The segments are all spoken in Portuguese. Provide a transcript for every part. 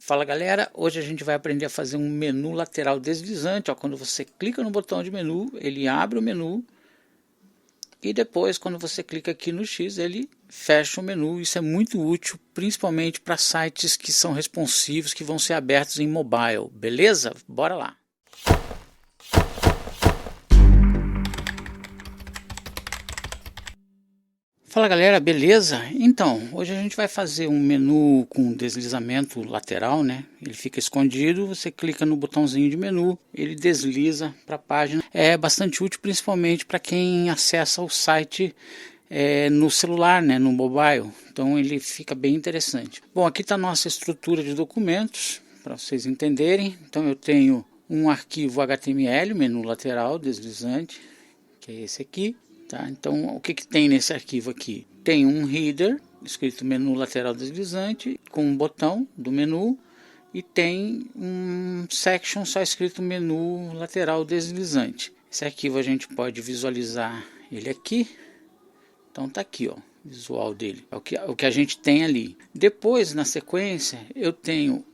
Fala galera, hoje a gente vai aprender a fazer um menu lateral deslizante. Ó, quando você clica no botão de menu, ele abre o menu e depois quando você clica aqui no X, ele fecha o menu. Isso é muito útil, principalmente para sites que são responsivos, que vão ser abertos em mobile, beleza? Bora lá! Fala galera, beleza? Então, hoje a gente vai fazer um menu com deslizamento lateral, né? Ele fica escondido, você clica no botãozinho de menu, ele desliza para a página. É bastante útil, principalmente para quem acessa o site no celular, né? No mobile. Então ele fica bem interessante. Bom, aqui está a nossa estrutura de documentos, para vocês entenderem. Então eu tenho um arquivo HTML, menu lateral deslizante, que é esse aqui. Tá, então o que tem nesse arquivo aqui? Tem um header escrito menu lateral deslizante com um botão do menu e tem um section só escrito menu lateral deslizante. Esse arquivo a gente pode visualizar ele aqui. Então tá aqui, ó, visual dele. É o que a gente tem ali. Depois, na sequência, eu tenho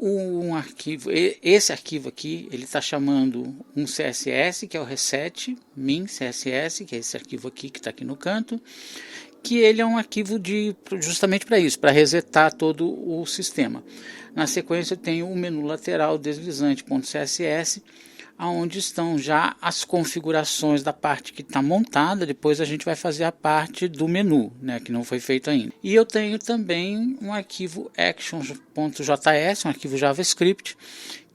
um arquivo, esse arquivo aqui, ele está chamando um CSS, que é o reset min CSS, que é esse arquivo aqui que está aqui no canto, que ele é um arquivo justamente para isso, para resetar todo o sistema. Na sequência eu tenho o menu lateral deslizante.css, onde estão já as configurações da parte que está montada. Depois a gente vai fazer a parte do menu, né, que não foi feito ainda. E eu tenho também um arquivo actions.js, um arquivo JavaScript,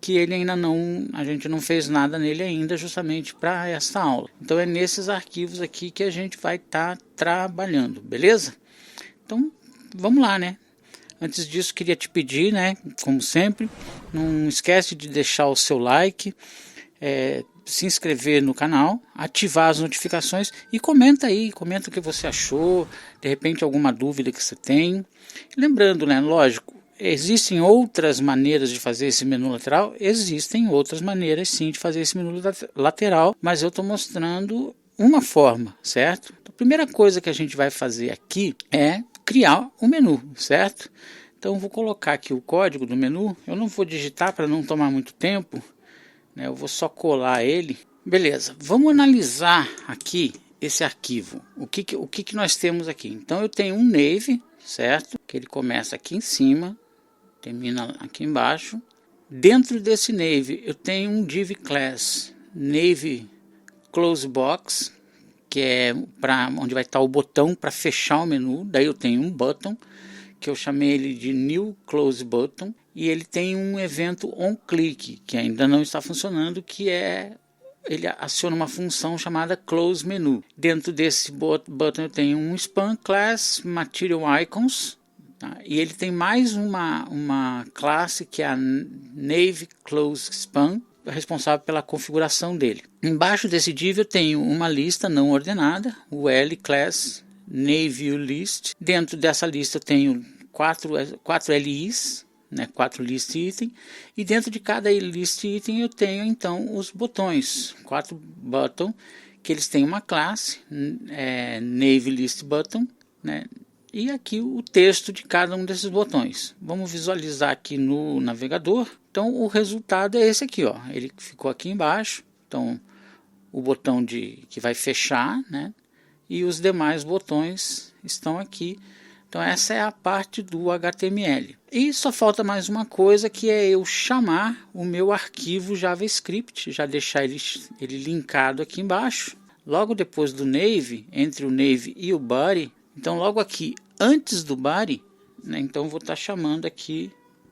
que ele ainda não, a gente não fez nada nele ainda, justamente para essa aula. Então é nesses arquivos aqui que a gente vai estar trabalhando, beleza? Então vamos lá, né? Antes disso, queria te pedir, né, como sempre, não esquece de deixar o seu like, se inscrever no canal, ativar as notificações e comenta aí, comenta o que você achou, de repente alguma dúvida que você tem. Lembrando, né, lógico, existem outras maneiras de fazer esse menu lateral? Existem outras maneiras sim de fazer esse menu lateral, mas eu estou mostrando uma forma, certo? Então, a primeira coisa que a gente vai fazer aqui é criar o menu, certo? Então vou colocar aqui o código do menu, eu não vou digitar para não tomar muito tempo, né? Eu vou só colar ele. Beleza, vamos analisar aqui esse arquivo. O que nós temos aqui? Então eu tenho um nave, certo? Que ele começa aqui em cima, termina aqui embaixo. Dentro desse nave eu tenho um div class nave close box, que é para onde vai estar o botão para fechar o menu. Daí eu tenho um button, que eu chamei ele de new close button, e ele tem um evento onClick, que ainda não está funcionando, que ele aciona uma função chamada close menu. Dentro desse button eu tenho um span class material icons, tá? E ele tem mais uma classe que é a nave close span, responsável pela configuração dele. Embaixo desse div eu tenho uma lista não ordenada, o L class naveview list. Dentro dessa lista eu tenho quatro LIs, né, 4 list item, e dentro de cada list item eu tenho então os botões, 4 button, que eles têm uma classe, nave list button, né, e aqui o texto de cada um desses botões. Vamos visualizar aqui no navegador. Então o resultado é esse aqui, ó. Ele ficou aqui embaixo, então o botão que vai fechar, né, e os demais botões estão aqui. Então essa é a parte do HTML. E só falta mais uma coisa, que é eu chamar o meu arquivo JavaScript, já deixar ele linkado aqui embaixo. Logo depois do nave, entre o nave e o body, então logo aqui antes do body, né, então vou estar chamando aqui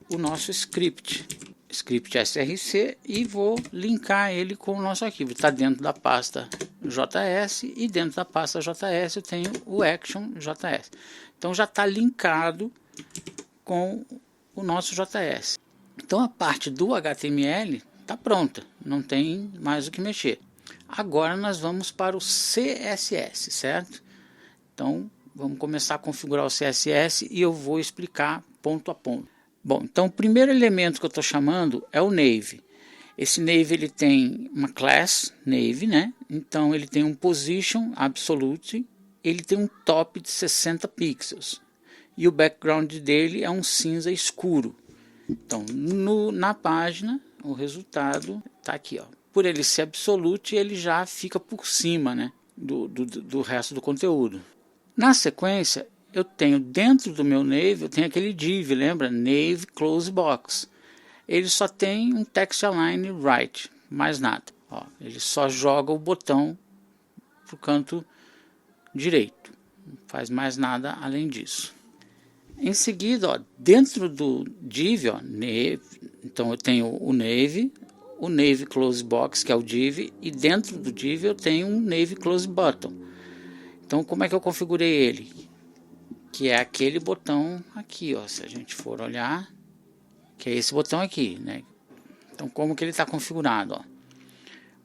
o nosso script src, e vou linkar ele com o nosso arquivo. Está dentro da pasta JS, e dentro da pasta JS eu tenho o action.js. Então já está linkado com o nosso JS. Então a parte do HTML está pronta, não tem mais o que mexer. Agora nós vamos para o CSS, certo? Então vamos começar a configurar o CSS e eu vou explicar ponto a ponto. Bom, então o primeiro elemento que eu estou chamando é o nave. Esse nave ele tem uma class nave, né? Então ele tem um position absolute, ele tem um top de 60 pixels e o background dele é um cinza escuro. Então, na página, o resultado está aqui, ó. Por ele ser absolute, ele já fica por cima, né, do resto do conteúdo. Na sequência, eu tenho dentro do meu Nave, eu tenho aquele div, lembra? Nave Close Box. Ele só tem um text align right, mais nada. Ó, ele só joga o botão para o canto direito. Não faz mais nada além disso. Em seguida, ó, dentro do div, ó, Nave, então eu tenho o Nave Close Box, que é o div, e dentro do div eu tenho um Nave Close Button. Então, como é que eu configurei ele? Que é aquele botão aqui, ó, se a gente for olhar, que é esse botão aqui, né? Então, como que ele está configurado? Ó?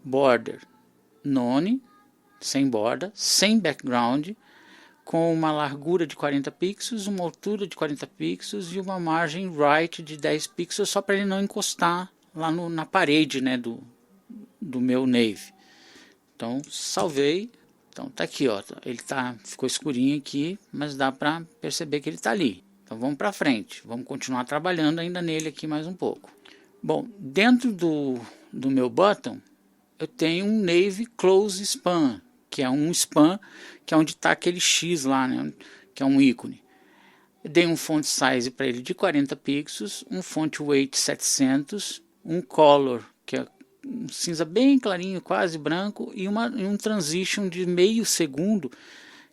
Border none, sem borda, sem background, com uma largura de 40 pixels, uma altura de 40 pixels e uma margem right de 10 pixels, só para ele não encostar lá na parede, né, do meu Nave. Então, salvei. Então, tá aqui, ó. Ele ficou escurinho aqui, mas dá para perceber que ele está ali. Então, vamos para frente. Vamos continuar trabalhando ainda nele aqui mais um pouco. Bom, dentro do meu button, eu tenho um Nave Close Span, que é um span, que é onde está aquele X lá, né, que é um ícone. Eu dei um font size para ele de 40 pixels, um font weight 700, um color, que é um cinza bem clarinho, quase branco, e um transition de meio segundo,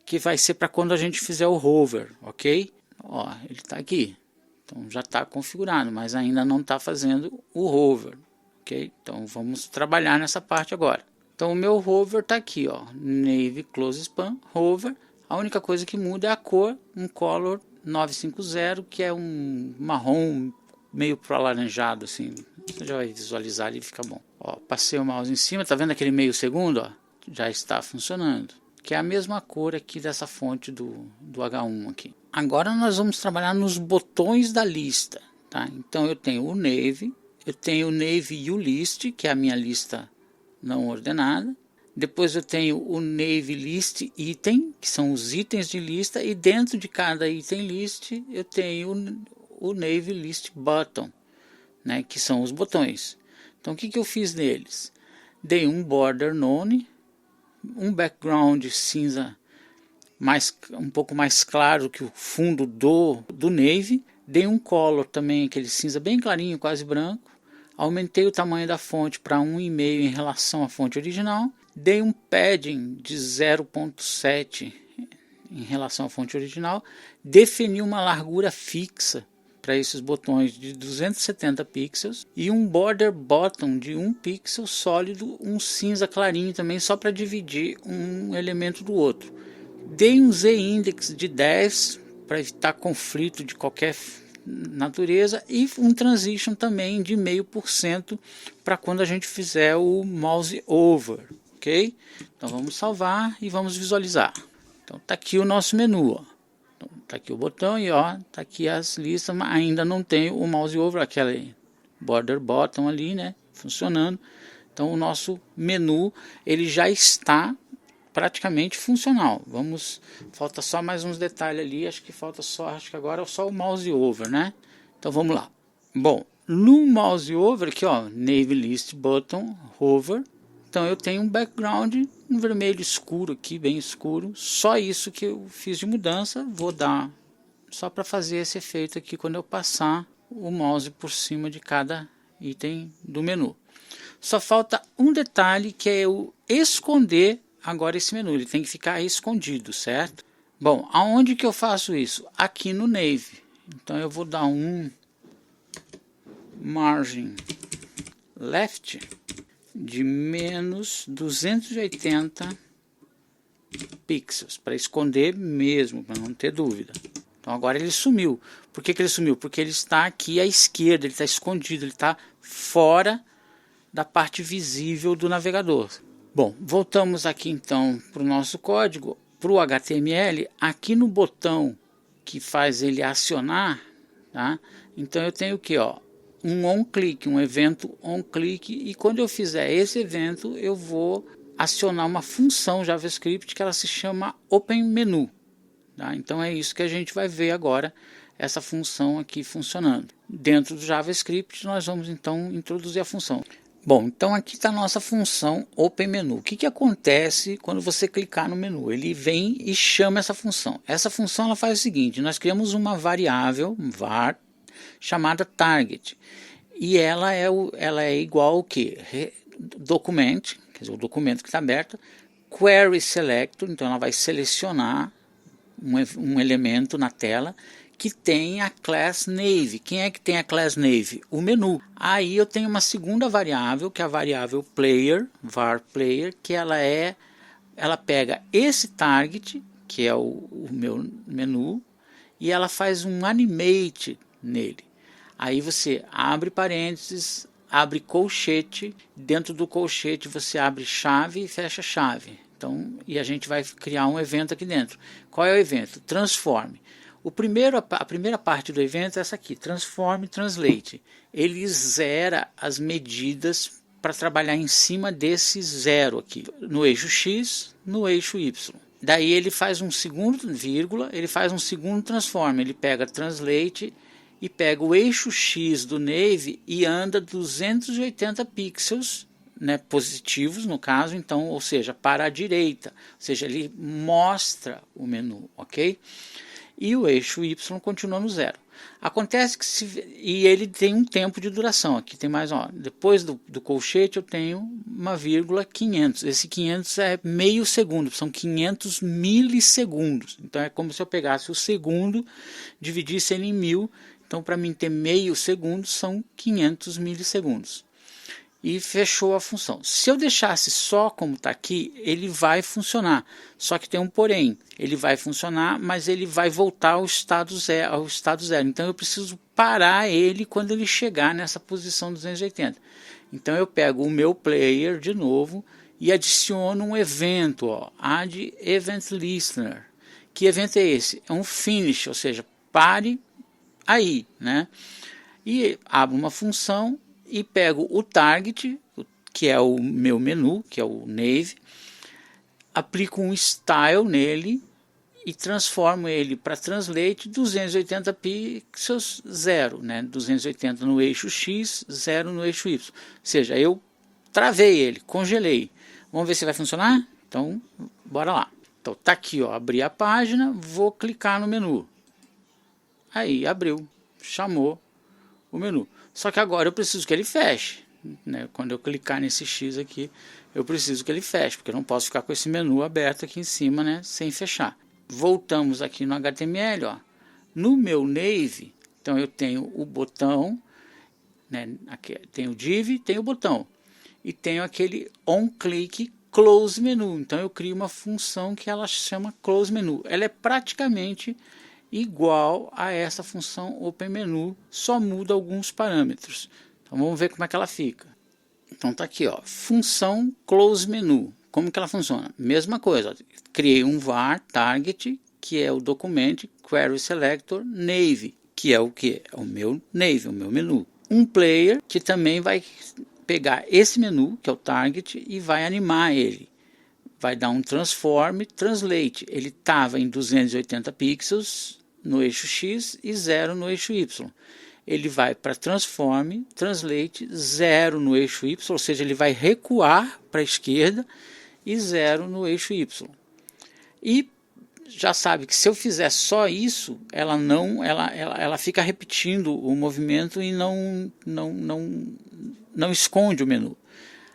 que vai ser para quando a gente fizer o hover, ok? Ó, ele está aqui, então já está configurado, mas ainda não está fazendo o hover, ok? Então vamos trabalhar nessa parte agora. Então o meu hover está aqui, ó, Nave Close Span, hover. A única coisa que muda é a cor, um color 950, que é um marrom meio pro alaranjado, assim. Você já vai visualizar ali, fica bom. Ó, passei o mouse em cima, tá vendo aquele meio segundo? Ó, já está funcionando. Que é a mesma cor aqui dessa fonte do H1 aqui. Agora nós vamos trabalhar nos botões da lista, tá? Então eu tenho o Nave, eu tenho o Nave UList, que é a minha lista não ordenada. Depois eu tenho o Nave List Item, que são os itens de lista, e dentro de cada item list eu tenho o Nave List Button, né, que são os botões. Então o que eu fiz neles? Dei um border none, um background cinza um pouco mais claro que o fundo do Nave, dei um color também, aquele cinza bem clarinho, quase branco. Aumentei o tamanho da fonte para 1,5 em relação à fonte original. Dei um padding de 0,7 em relação à fonte original. Defini uma largura fixa para esses botões de 270 pixels. E um border bottom de 1 pixel sólido, um cinza clarinho também, só para dividir um elemento do outro. Dei um z-index de 10 para evitar conflito de qualquer natureza e um transition também de 0,5% para quando a gente fizer o mouse over, ok? Então vamos salvar e vamos visualizar. Então tá aqui o nosso menu, ó. Então, tá aqui o botão e ó, tá aqui as listas, mas ainda não tem o mouse over, aquele border bottom ali, né, funcionando. Então o nosso menu ele já está praticamente funcional. Falta só mais uns detalhes ali, acho que agora é só o mouse over, né? Então vamos lá. Bom, no mouse over aqui, ó, Nave List Button, hover. Então eu tenho um background um vermelho escuro aqui, bem escuro. Só isso que eu fiz de mudança, vou dar só para fazer esse efeito aqui quando eu passar o mouse por cima de cada item do menu. Só falta um detalhe, que é eu esconder agora esse menu, ele tem que ficar escondido, certo? Bom, aonde que eu faço isso? Aqui no Nave. Então eu vou dar um margin left de menos 280 pixels, para esconder mesmo, para não ter dúvida. Então agora ele sumiu. Por que ele sumiu? Porque ele está aqui à esquerda, ele está escondido, ele está fora da parte visível do navegador. Bom, voltamos aqui então para o nosso código, para o HTML, aqui no botão que faz ele acionar, tá? Então eu tenho aqui, ó, um onClick, um evento onClick, e quando eu fizer esse evento eu vou acionar uma função JavaScript que ela se chama OpenMenu, tá? Então é isso que a gente vai ver agora, essa função aqui funcionando. Dentro do JavaScript, nós vamos então introduzir a função. Bom, então aqui está a nossa função OpenMenu. O que acontece quando você clicar no menu? Ele vem e chama essa função. Essa função ela faz o seguinte: nós criamos uma variável, um var, chamada target. E ela é igual ao que? Document, quer dizer, o documento que está aberto, query selector, então ela vai selecionar um elemento na tela que tem a class nave. Quem é que tem a class nave? O menu. Aí eu tenho uma segunda variável, que é a variável player, var player, que ela pega esse target, que é o meu menu, e ela faz um animate nele. Aí você abre parênteses, abre colchete, dentro do colchete você abre chave e fecha chave. Então, e a gente vai criar um evento aqui dentro. Qual é o evento? Transforme. A primeira parte do evento é essa aqui, transform translate. Ele zera as medidas para trabalhar em cima desse zero aqui, no eixo X, no eixo Y. Daí ele faz um segundo vírgula, ele faz um segundo transform, ele pega translate e pega o eixo X do nave e anda 280 pixels, né, positivos no caso, então, ou seja, para a direita, ou seja, ele mostra o menu, ok? E o eixo Y continua no zero. Acontece que e ele tem um tempo de duração. Aqui tem mais, ó, depois do colchete eu tenho uma vírgula 500. Esse 500 é meio segundo, são 500 milissegundos. Então é como se eu pegasse o segundo, dividisse ele em 1000. Então para mim ter meio segundo são 500 milissegundos. E fechou a função. Se eu deixasse só como está aqui, ele vai funcionar. Só que tem um porém. Ele vai funcionar, mas ele vai voltar ao estado zero. Então eu preciso parar ele quando ele chegar nessa posição 280. Então eu pego o meu player de novo e adiciono um evento. Ó, add event listener. Que evento é esse? É um finish, ou seja, pare aí, né? E abro uma função e pego o target, que é o meu menu, que é o nave, aplico um style nele e transformo ele para translate 280 pixels 0, né? 280 no eixo X, 0 no eixo Y. Ou seja, eu travei ele, congelei. Vamos ver se vai funcionar? Então, bora lá. Então, tá aqui, ó, abri a página, vou clicar no menu. Aí, abriu, chamou o menu. Só que agora eu preciso que ele feche, né? Quando eu clicar nesse X aqui, eu preciso que ele feche, porque eu não posso ficar com esse menu aberto aqui em cima, né, sem fechar. Voltamos aqui no HTML, ó. No meu nave, então eu tenho o botão, né, aqui tem o div, tem o botão, e tenho aquele onClick close menu. Então eu crio uma função que ela chama close menu. Ela é praticamente igual a essa função OpenMenu, só muda alguns parâmetros. Então vamos ver como é que ela fica. Então tá aqui, ó, função close menu. Como que ela funciona? Mesma coisa, ó, criei um var target, que é o document query selector nave, que é o que? É o meu nave, o meu menu. Um player que também vai pegar esse menu, que é o target, e vai animar ele. Vai dar um transform translate. Ele estava em 280 pixels no eixo X e 0 no eixo Y. Ele vai para transform translate 0 no eixo Y, ou seja, ele vai recuar para a esquerda e 0 no eixo Y. E já sabe que se eu fizer só isso, ela fica repetindo o movimento e não esconde o menu.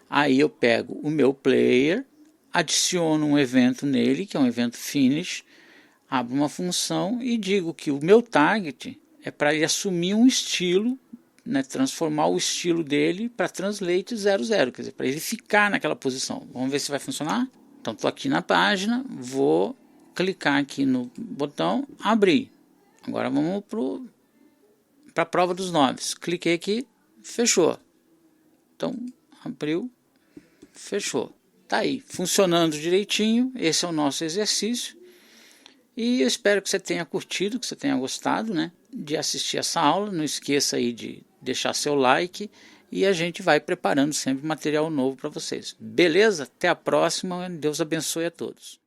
Aí eu pego o meu player, adiciono um evento nele, que é um evento finish, abro uma função e digo que o meu target é para ele assumir um estilo, né, transformar o estilo dele para translate 00, quer dizer, para ele ficar naquela posição. Vamos ver se vai funcionar? Então estou aqui na página, vou clicar aqui no botão abrir. Agora vamos para a prova dos nomes. Cliquei aqui, fechou. Então abriu, fechou. Tá aí, funcionando direitinho. Esse é o nosso exercício. E eu espero que você tenha curtido, que você tenha gostado, né, de assistir essa aula. Não esqueça aí de deixar seu like e a gente vai preparando sempre material novo para vocês. Beleza? Até a próxima. Deus abençoe a todos.